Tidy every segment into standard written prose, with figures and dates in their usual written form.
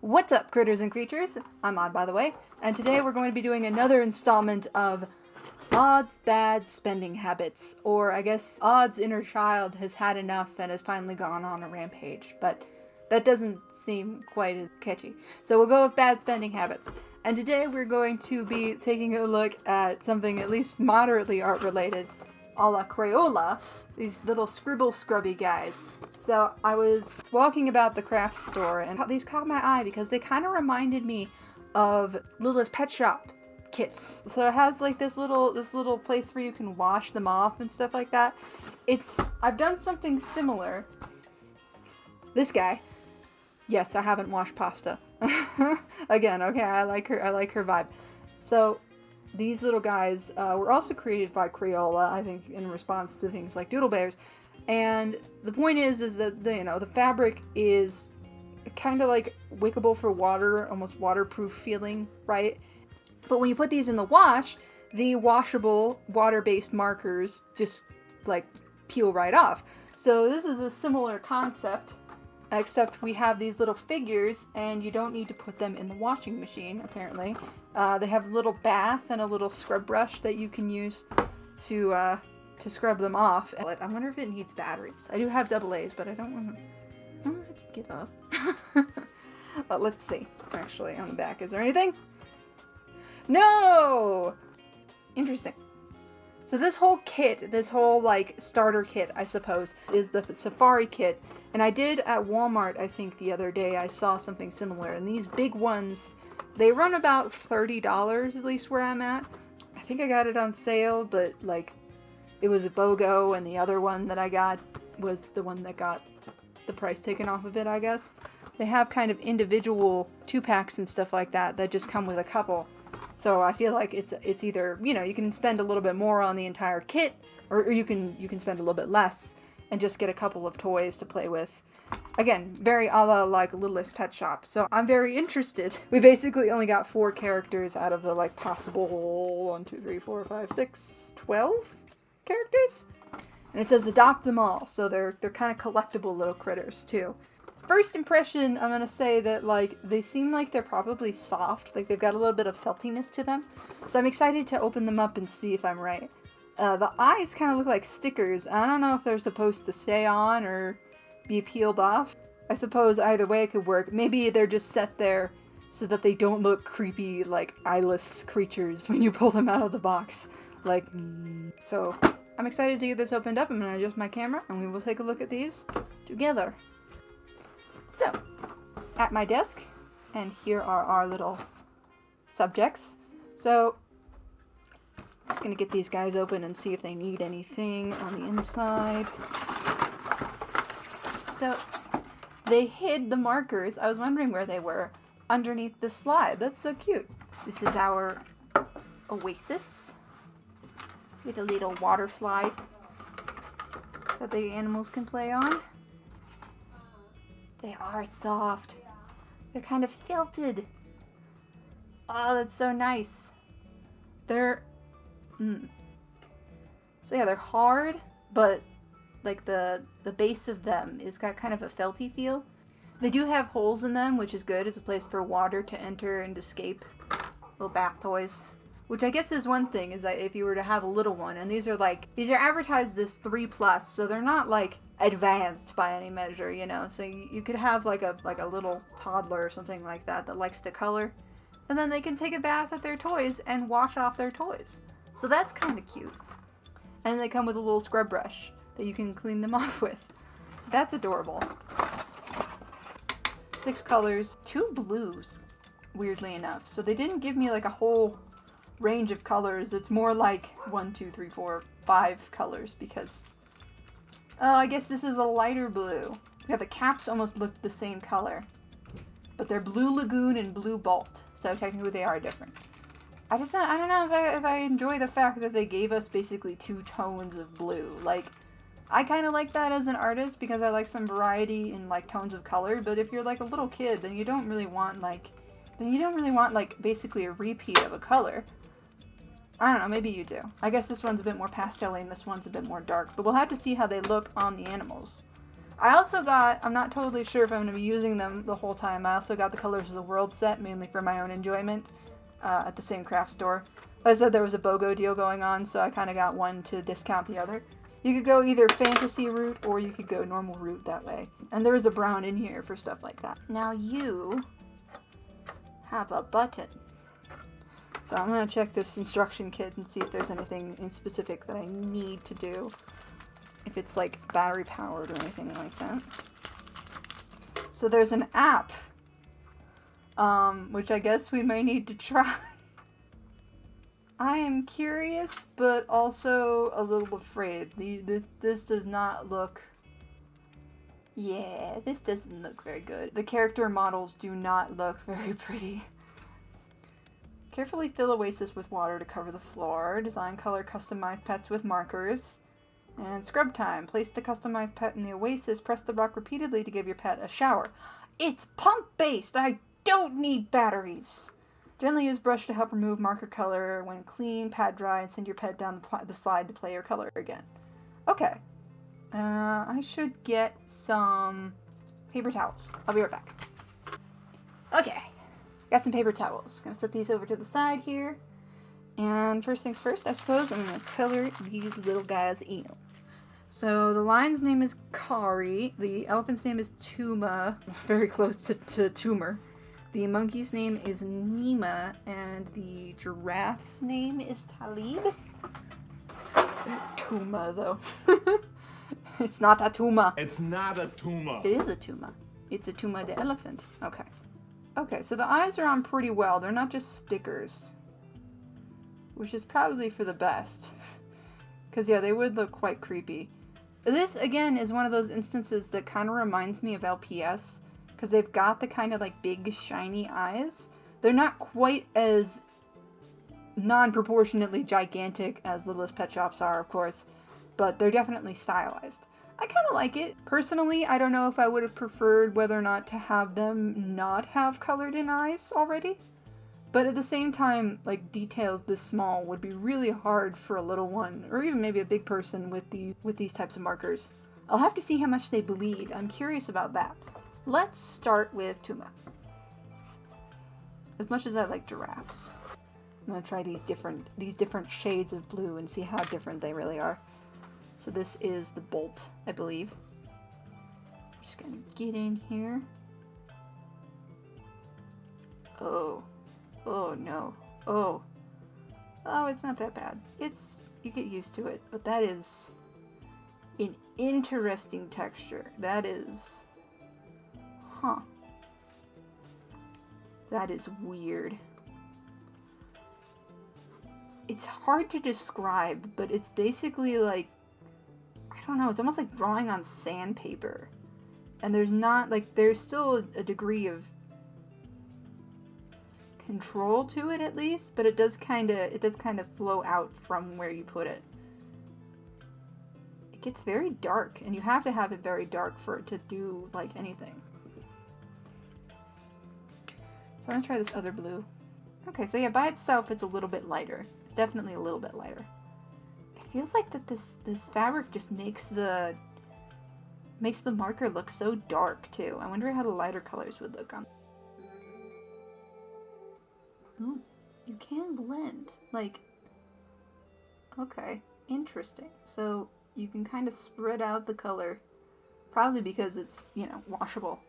What's up, critters and creatures? I'm Odd, by the way, and today we're going to be doing another installment of Odd's Bad Spending Habits, or I guess Odd's inner child has had enough and has finally gone on a rampage, but that doesn't seem quite as catchy. So we'll go with bad spending habits. And today we're going to be taking a look at something at least moderately art-related, a la Crayola, these little Scribble Scrubby guys. So I was walking about the craft store and these caught my eye because they kind of reminded me of Littlest Pet Shop kits. So it has like this little place where you can wash them off and stuff like that. I've done something similar. This guy. Yes, I haven't washed pasta. Again, okay, I like her vibe. So these little guys were also created by Crayola, I think, in response to things like DoodleBears. And the point is that the fabric is kind of like wickable for water, almost waterproof feeling, right? But when you put these in the wash, the washable water-based markers just like peel right off. So this is a similar concept, except we have these little figures and you don't need to put them in the washing machine, apparently. They have a little bath and a little scrub brush that you can use to scrub them off. I wonder if it needs batteries. I do have AA's, but I don't want to give up. But let's see. Actually, on the back, is there anything? No! Interesting. So this whole kit, this whole like starter kit, I suppose, is the Safari kit. And I did at Walmart, I think the other day, I saw something similar. And these big ones, they run about $30, at least where I'm at. I think I got it on sale, but like it was a BOGO, and the other one that I got was the one that got the price taken off of it, I guess. They have kind of individual 2-packs and stuff like that that just come with a couple. So I feel like it's either, you can spend a little bit more on the entire kit, or you can spend a little bit less and just get a couple of toys to play with. Again, very a la like Littlest Pet Shop. So I'm very interested. We basically only got 4 characters out of the like possible 1, 2, 3, 4, 5, 6, 12 characters. And it says adopt them all. So they're kind of collectible little critters too. First impression, I'm gonna say that like they seem like they're probably soft, like they've got a little bit of feltiness to them. So I'm excited to open them up and see if I'm right. The eyes kind of look like stickers. I don't know if they're supposed to stay on or be peeled off. I suppose either way it could work. Maybe they're just set there so that they don't look creepy like eyeless creatures when you pull them out of the box. Like, so I'm excited to get this opened up. I'm gonna adjust my camera and we will take a look at these together. So, at my desk, and here are our little subjects. So, I'm just going to get these guys open and see if they need anything on the inside. So, they hid the markers, I was wondering where they were, underneath the slide. That's so cute. This is our oasis, with a little water slide that the animals can play on. They are soft. They're kind of felted. Oh, that's so nice. They're... So yeah, they're hard, but like the base of them is got kind of a felty feel. They do have holes in them, which is good. It's a place for water to enter and escape. Little bath toys. Which I guess is one thing, is that if you were to have a little one, and these are advertised as 3+, so they're not like advanced by any measure, so you could have like a little toddler or something like that likes to color, and then they can take a bath with their toys and wash off their toys. So that's kind of cute. And they come with a little scrub brush that you can clean them off with. That's adorable. 6 colors, 2 blues, weirdly enough. So they didn't give me like a whole range of colors. It's more like 1, 2, 3, 4, 5 colors because I guess this is a lighter blue. Yeah, the caps almost look the same color, but they're Blue Lagoon and Blue Bolt, so technically they are different. I don't know if I enjoy the fact that they gave us basically 2 tones of blue. Like, I kind of like that as an artist because I like some variety in like tones of color, but if you're like a little kid, then you don't really want like basically a repeat of a color. I don't know, maybe you do. I guess this one's a bit more pastel-y and this one's a bit more dark, but we'll have to see how they look on the animals. I also got, I'm not totally sure if I'm going to be using them the whole time, I also got the Colors of the World set, mainly for my own enjoyment, at the same craft store. Like I said, there was a BOGO deal going on, so I kind of got one to discount the other. You could go either fantasy route, or you could go normal route that way. And there is a brown in here for stuff like that. Now you have a button. So I'm going to check this instruction kit and see if there's anything in specific that I need to do. If it's like battery powered or anything like that. So there's an app, which I guess we may need to try. I am curious, but also a little afraid. This does not look... Yeah, this doesn't look very good. The character models do not look very pretty. Carefully fill oasis with water to cover the floor. Design, color, customize pets with markers. And scrub time. Place the customized pet in the oasis. Press the rock repeatedly to give your pet a shower. It's pump-based! I don't need batteries! Gently use brush to help remove marker color when clean, pat dry, and send your pet down the slide to play your color again. Okay. I should get some paper towels. I'll be right back. Okay. Got some paper towels. Gonna set these over to the side here. And first things first, I suppose, I'm gonna color these little guys in. So the lion's name is Kari, the elephant's name is Tuma, very close to tumor. The monkey's name is Nima, and the giraffe's name is Talib. Tuma, though. It's not a Tuma. It's not a Tuma. It is a Tuma. It's a Tuma the elephant. Okay. Okay, so the eyes are on pretty well. They're not just stickers. Which is probably for the best. Because, yeah, they would look quite creepy. This, again, is one of those instances that kind of reminds me of LPS. Because they've got the kind of, like, big, shiny eyes. They're not quite as non-proportionately gigantic as Littlest Pet Shops are, of course. But they're definitely stylized. I kind of like it. Personally, I don't know if I would have preferred whether or not to have them not have colored in eyes already. But at the same time, like, details this small would be really hard for a little one, or even maybe a big person with these types of markers. I'll have to see how much they bleed. I'm curious about that. Let's start with Tuma. As much as I like giraffes, I'm gonna try these different shades of blue and see how different they really are. So this is the bolt, I believe. Just gonna get in here. Oh. Oh no. Oh. Oh, it's not that bad. You get used to it, but that is an interesting texture. That is... Huh. That is weird. It's hard to describe, but it's basically like, I don't know, it's almost like drawing on sandpaper. And there's still a degree of control to it at least, but it does kind of flow out from where you put it. It gets very dark, and you have to have it very dark for it to do like anything. So I'm gonna try this other blue. Okay, so yeah, by itself it's a little bit lighter. It's definitely a little bit lighter. It feels like that this fabric just makes the marker look so dark too. I wonder how the lighter colors would look on. Ooh, you can blend. Like, okay, interesting. So you can kind of spread out the color, probably because it's, you know, washable.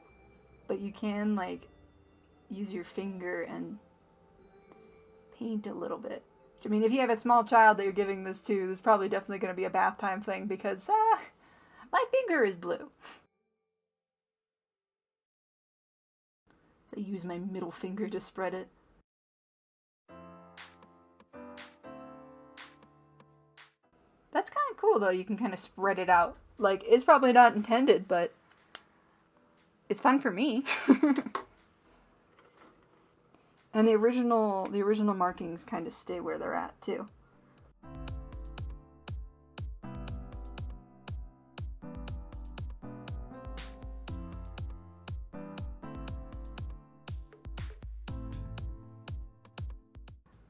But you can, like, use your finger and paint a little bit. I mean, if you have a small child that you're giving this to, there's probably definitely going to be a bath time thing because, my finger is blue. So I use my middle finger to spread it. That's kind of cool, though. You can kind of spread it out. Like, it's probably not intended, but it's fun for me. And the original markings kind of stay where they're at, too.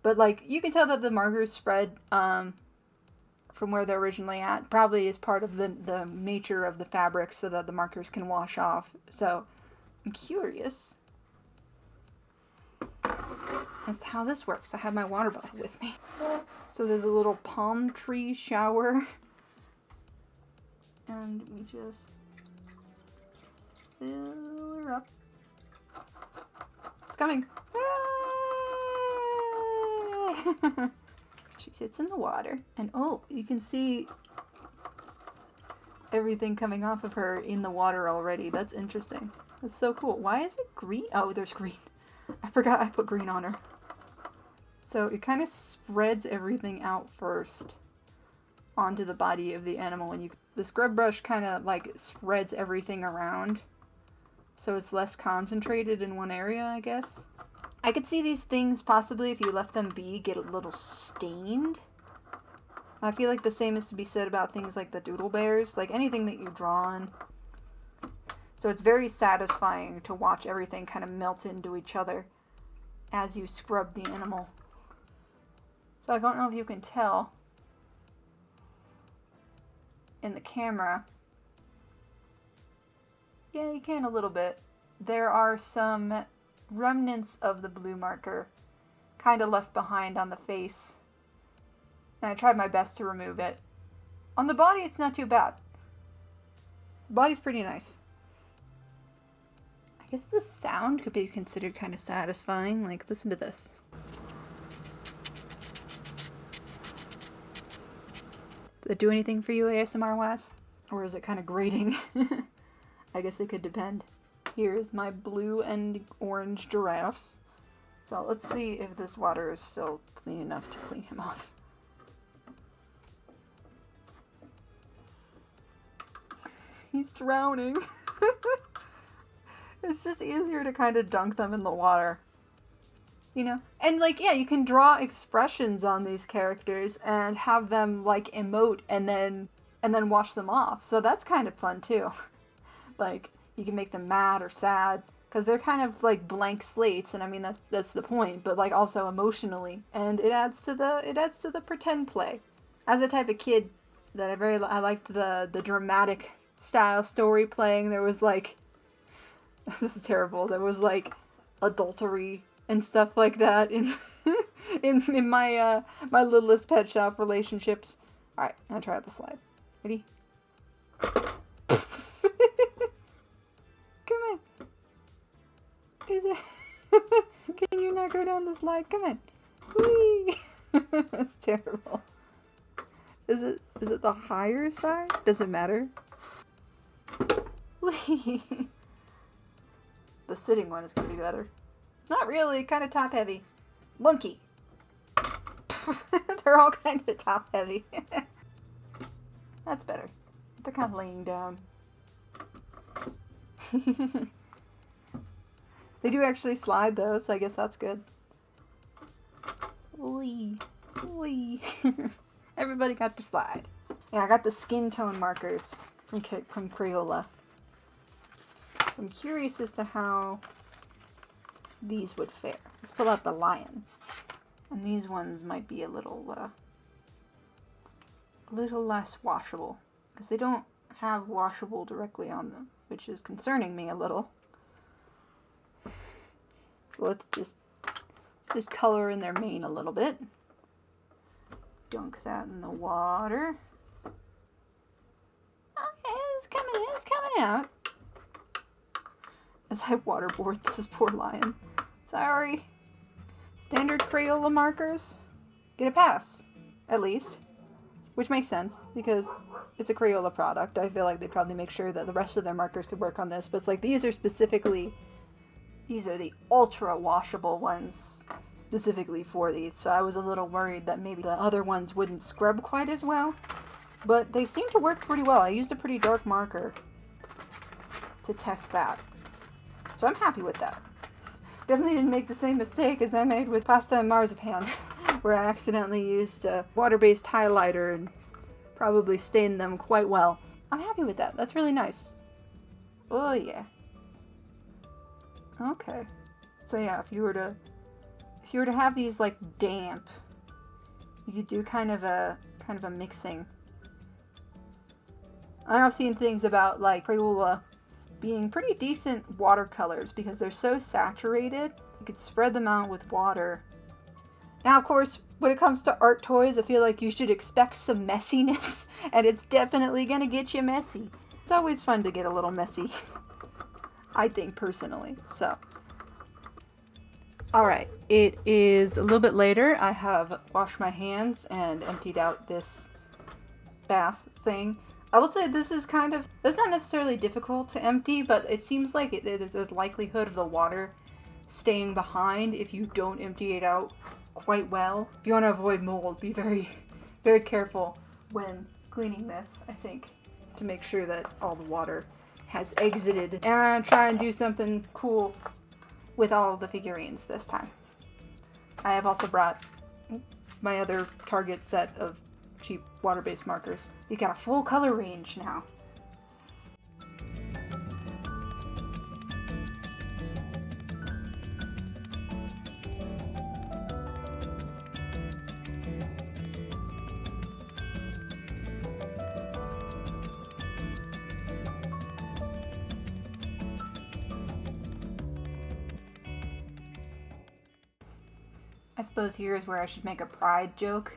But, like, you can tell that the markers spread from where they're originally at. Probably is part of the nature of the fabric so that the markers can wash off. So I'm curious as to how this works. I have my water bottle with me. So there's a little palm tree shower. And we just fill her up. It's coming. She sits in the water, and oh, you can see everything coming off of her in the water already. That's interesting. That's so cool. Why is it green? Oh, there's green. I forgot I put green on her. So it kind of spreads everything out first onto the body of the animal, and the scrub brush kind of like spreads everything around, so it's less concentrated in one area, I guess. I could see these things possibly, if you left them be, get a little stained. I feel like the same is to be said about things like the DoodleBears, like anything that you draw on. So it's very satisfying to watch everything kind of melt into each other as you scrub the animal. So I don't know if you can tell in the camera. Yeah, you can a little bit. There are some remnants of the blue marker kind of left behind on the face, and I tried my best to remove it. On the body, it's not too bad. The body's pretty nice. I guess the sound could be considered kind of satisfying. Like, listen to this. Does it do anything for you ASMR wise? Or is it kind of grating? I guess it could depend. Here is my blue and orange giraffe. So let's see if this water is still clean enough to clean him off. He's drowning. It's just easier to kind of dunk them in the water. You know? And like, yeah, you can draw expressions on these characters and have them like emote and then wash them off. So that's kind of fun too. Like, you can make them mad or sad, because they're kind of like blank slates, and I mean that's the point, but like also emotionally, and it adds to the pretend play. As a type of kid that I liked the dramatic style story playing. There was like this is terrible. There was like adultery and stuff like that in in my my littlest pet shop relationships. All right, I'll try out the slide. Ready? Come on. Is it? Can you not go down the slide? Come on. Whee! That's terrible. Is it the higher side? Does it matter? Whee! The sitting one is gonna be better. Not really, kind of top heavy. Monkey. They're all kind of top heavy. That's better. They're kind of laying down. They do actually slide though, so I guess that's good. Wee. Wee. Everybody got to slide. Yeah, I got the skin tone markers from Crayola. So I'm curious as to how these would fare. Let's pull out the lion. And these ones might be a little less washable, because they don't have washable directly on them, which is concerning me a little. So let's just color in their mane a little bit. Dunk that in the water. Okay, it's coming out. As I waterboard this poor lion. Sorry. Standard Crayola markers get a pass, at least. Which makes sense, because it's a Crayola product. I feel like they probably make sure that the rest of their markers could work on this. But it's like, these are the ultra washable ones specifically for these. So I was a little worried that maybe the other ones wouldn't scrub quite as well. But they seem to work pretty well. I used a pretty dark marker to test that. So I'm happy with that. Definitely didn't make the same mistake as I made with pasta and marzipan, where I accidentally used a water-based highlighter and probably stained them quite well. I'm happy with that. That's really nice. Oh yeah. Okay. So yeah, if you were to have these like damp, you could do kind of a kind of a mixing. I've seen things about like Crayola being pretty decent watercolors because they're so saturated. You could spread them out with water. Now, of course, when it comes to art toys, I feel like you should expect some messiness, and it's definitely gonna get you messy. It's always fun to get a little messy, I think, personally, so. Alright, it is a little bit later. I have washed my hands and emptied out this bath thing. I would say this is kind of, it's not necessarily difficult to empty, but it seems like there's likelihood of the water staying behind if you don't empty it out quite well. If you want to avoid mold, be very, very careful when cleaning this, I think, to make sure that all the water has exited. And I'm try and do something cool with all of the figurines this time. I have also brought my other Target set of cheap water-based markers. You got a full color range now. I suppose here is where I should make a pride joke.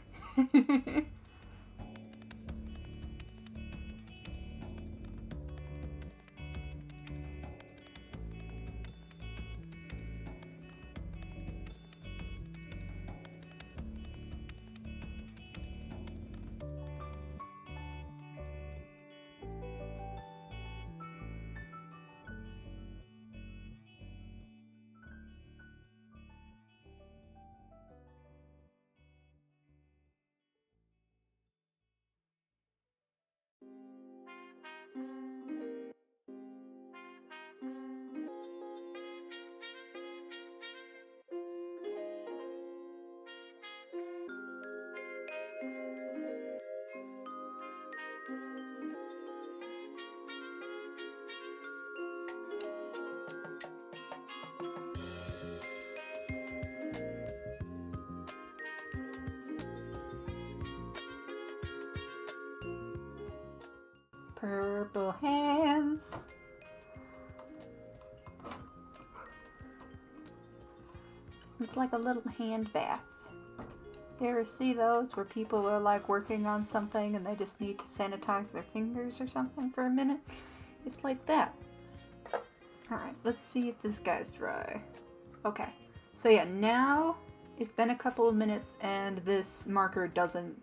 Purple hands. It's like a little hand bath. You ever see those where people are like working on something and they just need to sanitize their fingers or something for a minute? It's like that. Alright, let's see if this guy's dry. Okay, so yeah, now it's been a couple of minutes and this marker doesn't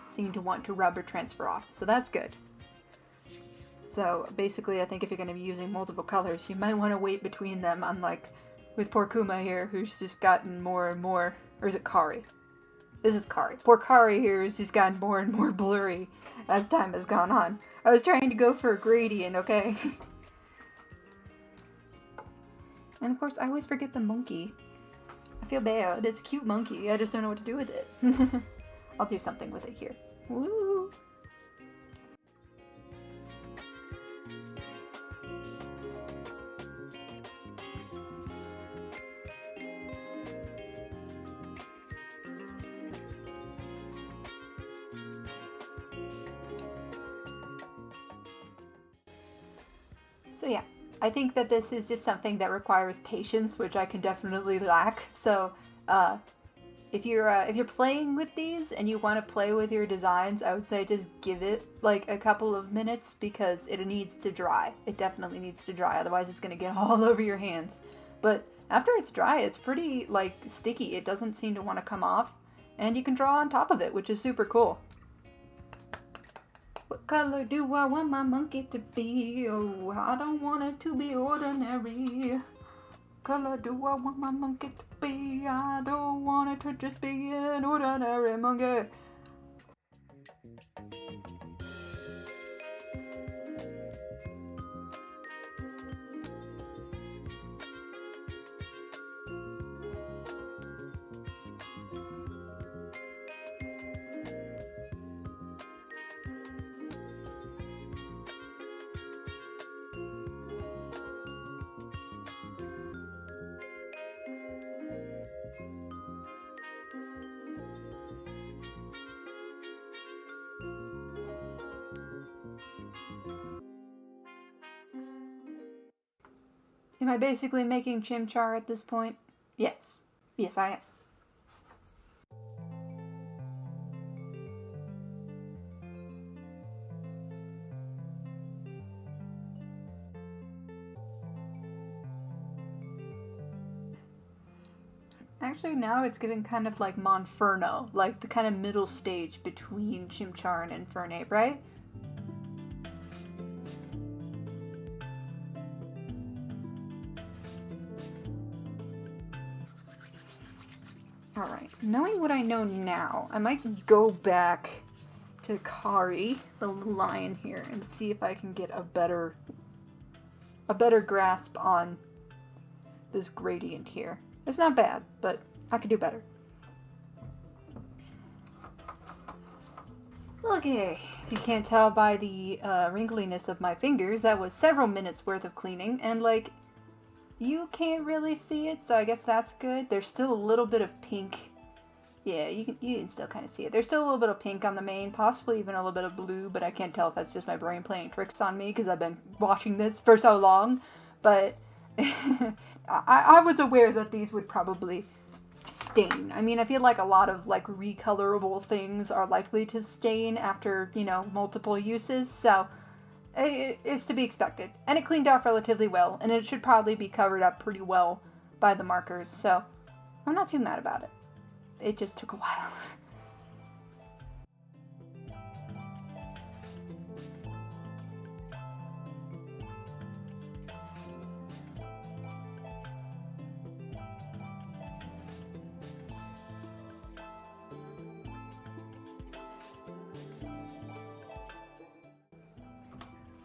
seem to want to rub or transfer off, so that's good. So basically, I think if you're going to be using multiple colors, you might want to wait between them, unlike with poor Kuma here, who's just gotten more and more, or is it Kari? This is Kari. Poor Kari here has just gotten more and more blurry as time has gone on. I was trying to go for a gradient, okay? And of course, I always forget the monkey. I feel bad. It's a cute monkey. I just don't know what to do with it. I'll do something with it here. Woo! So yeah, I think that this is just something that requires patience, which I can definitely lack. So if you're playing with these and you want to play with your designs, I would say just give it like a couple of minutes because it needs to dry. It definitely needs to dry, otherwise it's going to get all over your hands. But after it's dry, it's pretty like sticky. It doesn't seem to want to come off, and you can draw on top of it, which is super cool. What color do I want my monkey to be? Oh, I don't want it to be ordinary. What color do I want my monkey to be? I don't want it to just be an ordinary monkey. Am I basically making chimchar at this point? Yes. Yes, I am. Actually, now it's giving kind of like Monferno, like the kind of middle stage between chimchar and Infernape, right? Alright, knowing what I know now, I might go back to Kari, the lion here, and see if I can get a better grasp on this gradient here. It's not bad, but I could do better. Okay, if you can't tell by the wrinkliness of my fingers, that was several minutes worth of cleaning, and like, you can't really see it, so I guess that's good. There's still a little bit of pink. Yeah, you can still kind of see it. There's still a little bit of pink on the mane, possibly even a little bit of blue, but I can't tell if that's just my brain playing tricks on me because I've been watching this for so long. But I was aware that these would probably stain. I mean, I feel like a lot of like recolorable things are likely to stain after, you know, multiple uses, so it's to be expected. And it cleaned off relatively well, and it should probably be covered up pretty well by the markers, so I'm not too mad about it. It just took a while.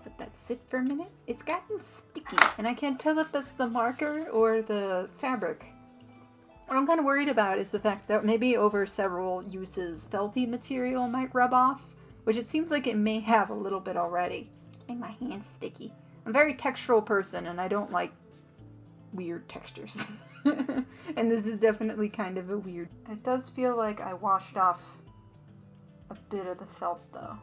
Let that sit for a minute. It's gotten sticky, and I can't tell if that's the marker or the fabric. What I'm kind of worried about is the fact that maybe over several uses, felty material might rub off, which it seems like it may have a little bit already. It's made my hands sticky. I'm a very textural person, and I don't like weird textures. And this is definitely kind of a weird. It does feel like I washed off a bit of the felt, though.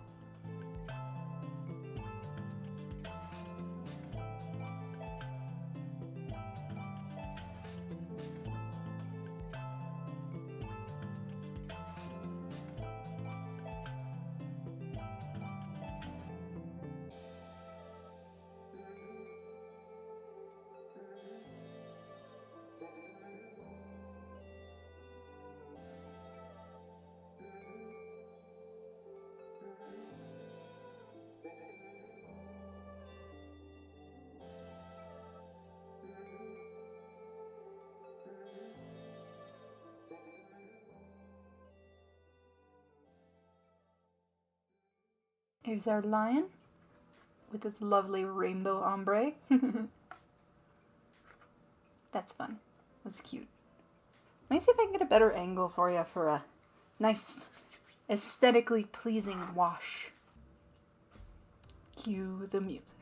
Here's our lion with its lovely rainbow ombre. That's fun. That's cute. Let me see if I can get a better angle for you for a nice, aesthetically pleasing wash. Cue the music.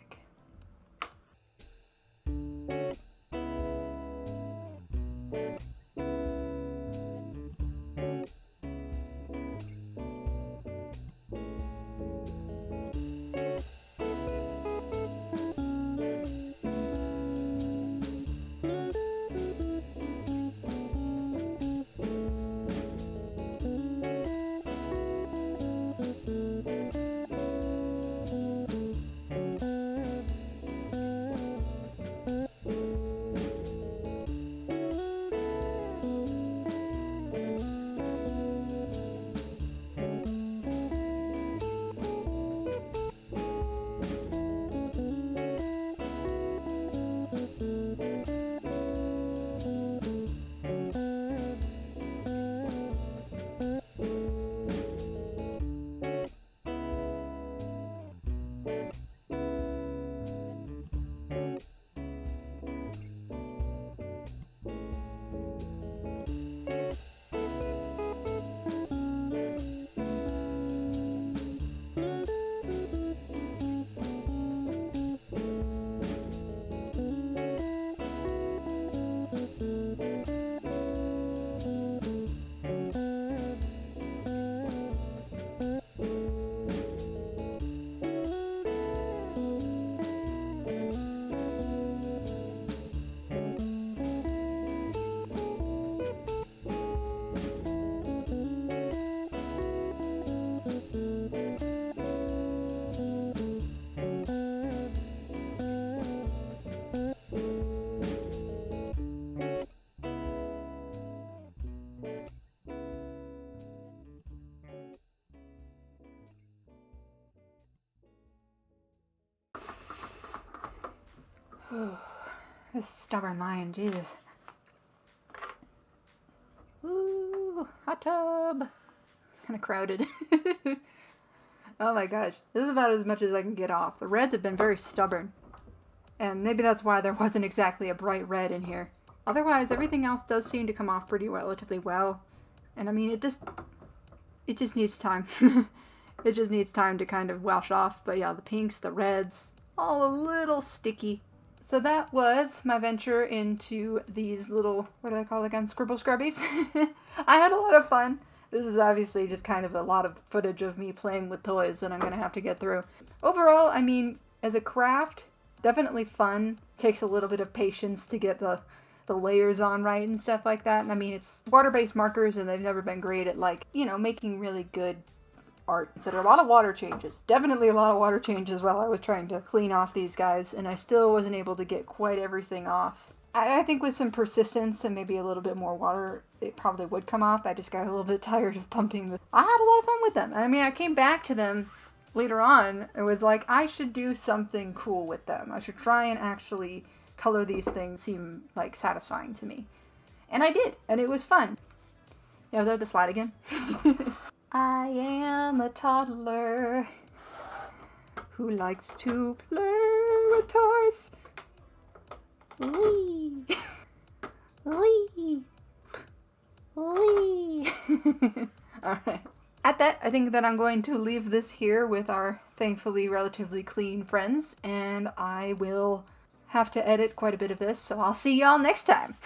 This stubborn lion, Jesus. Ooh, hot tub. It's kind of crowded. Oh my gosh. This is about as much as I can get off. The reds have been very stubborn. And maybe that's why there wasn't exactly a bright red in here. Otherwise, everything else does seem to come off pretty relatively well. And I mean, it just needs time. It just needs time to kind of wash off. But yeah, the pinks, the reds, all a little sticky. So that was my venture into these little, what do they call it again? Scribble Scrubbies. I had a lot of fun. This is obviously just kind of a lot of footage of me playing with toys that I'm going to have to get through. Overall, I mean, as a craft, definitely fun. Takes a little bit of patience to get the layers on right and stuff like that. And I mean, it's water-based markers and they've never been great at, like, you know, making really good art. So there are a lot of water changes. Definitely a lot of water changes while I was trying to clean off these guys, and I still wasn't able to get quite everything off. I think with some persistence and maybe a little bit more water, it probably would come off. I just got a little bit tired of pumping them. I had a lot of fun with them. I mean, I came back to them later on. It was like, I should do something cool with them. I should try and actually color these things seem like satisfying to me. And I did, and it was fun. Yeah, was that the slide again? I am a toddler who likes to play with toys. Wee. Wee. Wee. Alright. At that, I think that I'm going to leave this here with our thankfully relatively clean friends, and I will have to edit quite a bit of this, so I'll see y'all next time.